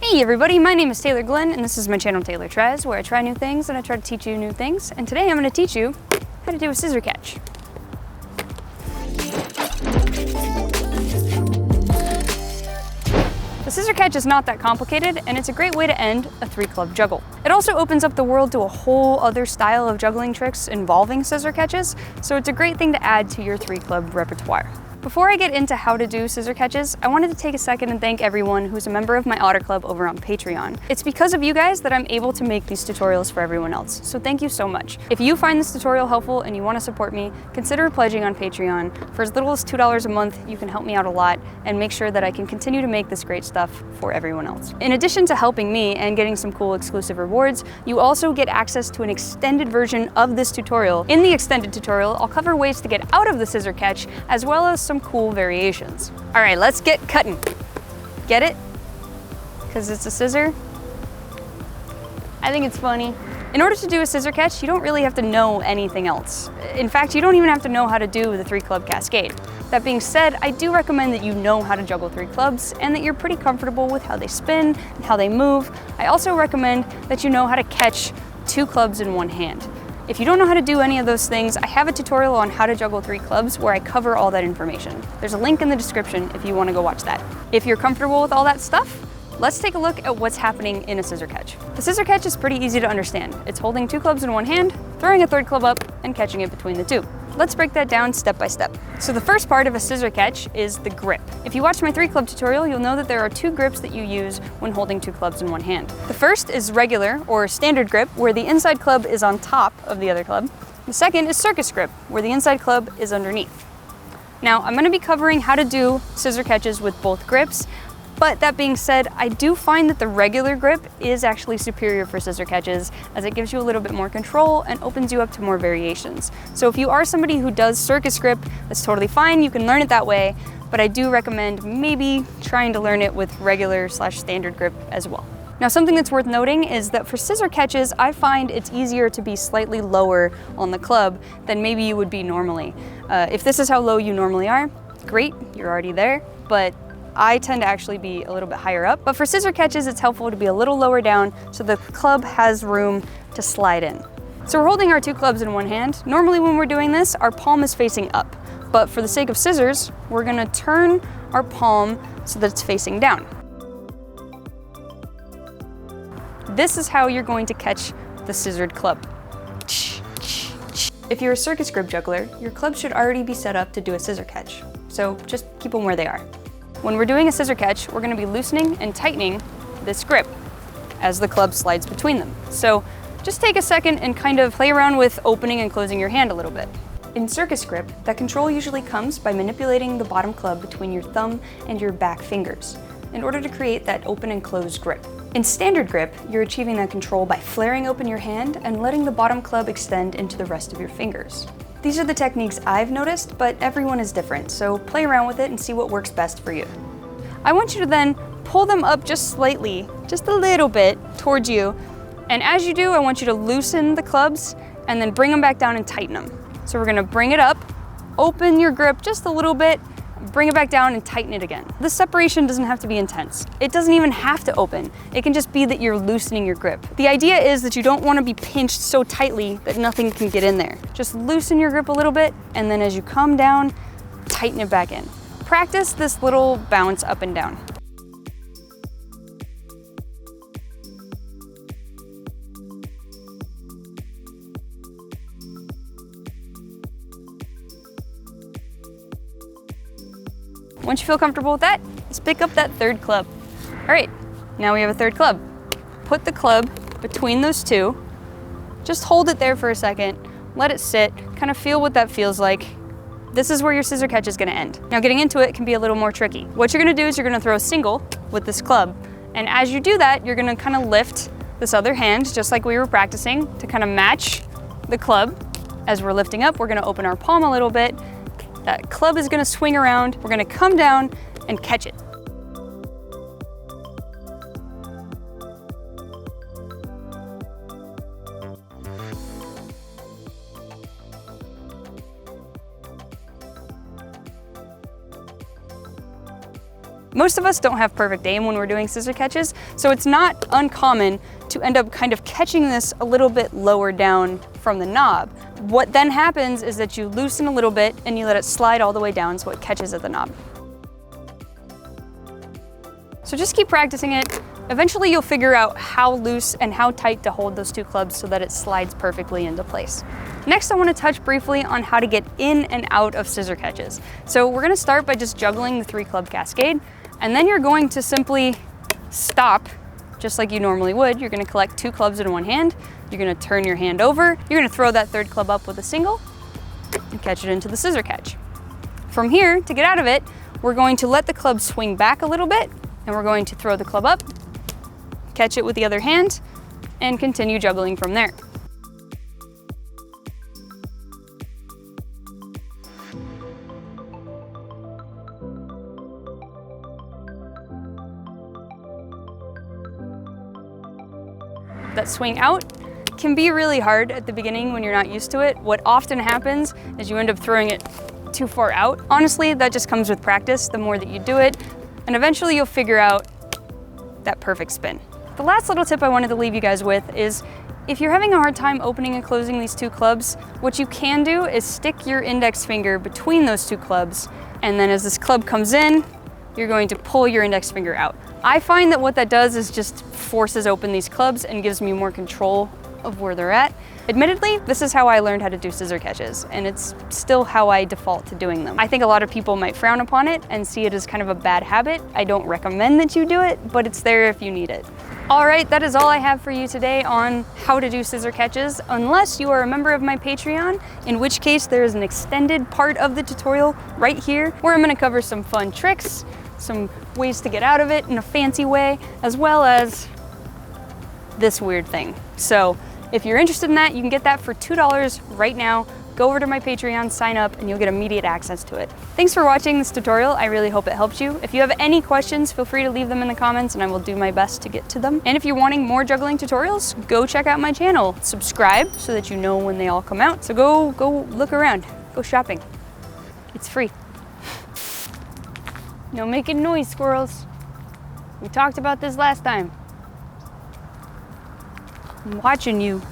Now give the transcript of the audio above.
Hey everybody, my name is Taylor Glenn and this is my channel Taylor Tries, where I try new things and I try to teach you new things. And today I'm going to teach you how to do a scissor catch. The scissor catch is not that complicated and it's a great way to end a 3-club juggle. It also opens up the world to a whole other style of juggling tricks involving scissor catches, so it's a great thing to add to your 3-club repertoire. Before I get into how to do scissor catches, I wanted to take a second and thank everyone who's a member of my Otter Club over on Patreon. It's because of you guys that I'm able to make these tutorials for everyone else, so thank you so much. If you find this tutorial helpful and you want to support me, consider pledging on Patreon. For as little as $2 a month, you can help me out a lot and make sure that I can continue to make this great stuff for everyone else. In addition to helping me and getting some cool exclusive rewards, you also get access to an extended version of this tutorial. In the extended tutorial, I'll cover ways to get out of the scissor catch, as well as some cool variations. All right, let's get cutting. Get it? Because it's a scissor? I think it's funny. In order to do a scissor catch, you don't really have to know anything else. In fact, you don't even have to know how to do the 3-club cascade. That being said, I do recommend that you know how to juggle 3 clubs and that you're pretty comfortable with how they spin and how they move. I also recommend that you know how to catch 2 clubs in one hand. If you don't know how to do any of those things, I have a tutorial on how to juggle 3 clubs where I cover all that information. There's a link in the description if you want to go watch that. If you're comfortable with all that stuff, let's take a look at what's happening in a scissor catch. The scissor catch is pretty easy to understand. It's holding 2 clubs in one hand, throwing a 3rd club up, and catching it between the 2. Let's break that down step by step. So the first part of a scissor catch is the grip. If you watched my 3-club tutorial, you'll know that there are 2 grips that you use when holding 2 clubs in one hand. The first is regular or standard grip, where the inside club is on top of the other club. The second is circus grip, where the inside club is underneath. Now, I'm going to be covering how to do scissor catches with both grips, but that being said, I do find that the regular grip is actually superior for scissor catches, as it gives you a little bit more control and opens you up to more variations. So if you are somebody who does circus grip, that's totally fine, you can learn it that way, but I do recommend maybe trying to learn it with regular/standard grip as well. Now, something that's worth noting is that for scissor catches, I find it's easier to be slightly lower on the club than maybe you would be normally. If this is how low you normally are, great, you're already there, but I tend to actually be a little bit higher up. But for scissor catches, it's helpful to be a little lower down so the club has room to slide in. So we're holding our 2 clubs in one hand. Normally when we're doing this, our palm is facing up. But for the sake of scissors, we're gonna turn our palm so that it's facing down. This is how you're going to catch the scissored club. If you're a circus grip juggler, your club should already be set up to do a scissor catch. So just keep them where they are. When we're doing a scissor catch, we're going to be loosening and tightening this grip as the club slides between them. So just take a second and kind of play around with opening and closing your hand a little bit. In circus grip, that control usually comes by manipulating the bottom club between your thumb and your back fingers in order to create that open and closed grip. In standard grip, you're achieving that control by flaring open your hand and letting the bottom club extend into the rest of your fingers. These are the techniques I've noticed, but everyone is different, so play around with it and see what works best for you. I want you to then pull them up just slightly, just a little bit, towards you, and as you do, I want you to loosen the clubs and then bring them back down and tighten them. So we're gonna bring it up, open your grip just a little bit, bring it back down and tighten it again. The separation doesn't have to be intense. It doesn't even have to open. It can just be that you're loosening your grip. The idea is that you don't want to be pinched so tightly that nothing can get in there. Just loosen your grip a little bit, and then as you come down, tighten it back in. Practice this little bounce up and down. Once you feel comfortable with that, let's pick up that 3rd club. All right, now we have a 3rd club. Put the club between those 2. Just hold it there for a second, let it sit, kind of feel what that feels like. This is where your scissor catch is gonna end. Now getting into it can be a little more tricky. What you're gonna do is you're gonna throw a single with this club. And as you do that, you're gonna kind of lift this other hand, just like we were practicing, to kind of match the club. As we're lifting up, we're gonna open our palm a little bit. That club is gonna swing around. We're gonna come down and catch it. Most of us don't have perfect aim when we're doing scissor catches, so it's not uncommon to end up kind of catching this a little bit lower down from the knob. What then happens is that you loosen a little bit and you let it slide all the way down so it catches at the knob. So just keep practicing it. Eventually you'll figure out how loose and how tight to hold those two clubs so that it slides perfectly into place. Next, I want to touch briefly on how to get in and out of scissor catches. So we're going to start by just juggling the 3-club cascade, and then you're going to simply stop just like you normally would. You're going to collect 2 clubs in one hand, you're going to turn your hand over, you're going to throw that 3rd club up with a single and catch it into the scissor catch. From here, to get out of it, we're going to let the club swing back a little bit, and we're going to throw the club up, catch it with the other hand, and continue juggling from there. That swing out can be really hard at the beginning when you're not used to it. What often happens is you end up throwing it too far out. Honestly, that just comes with practice. The more that you do it, and eventually you'll figure out that perfect spin. The last little tip I wanted to leave you guys with is if you're having a hard time opening and closing these 2 clubs, what you can do is stick your index finger between those 2 clubs, and then as this club comes in, you're going to pull your index finger out. I find that what that does is just forces open these clubs and gives me more control of where they're at. Admittedly, this is how I learned how to do scissor catches, and it's still how I default to doing them. I think a lot of people might frown upon it and see it as kind of a bad habit. I don't recommend that you do it, but it's there if you need it. All right, that is all I have for you today on how to do scissor catches, unless you are a member of my Patreon, in which case there is an extended part of the tutorial right here where I'm gonna cover some fun tricks, some ways to get out of it in a fancy way, as well as this weird thing. So if you're interested in that, you can get that for $2 right now. Go over to my Patreon, sign up, and you'll get immediate access to it. Thanks for watching this tutorial. I really hope it helped you. If you have any questions, feel free to leave them in the comments and I will do my best to get to them. And if you're wanting more juggling tutorials, go check out my channel. Subscribe so that you know when they all come out. So go look around, go shopping. It's free. No making noise, squirrels. We talked about this last time. I'm watching you.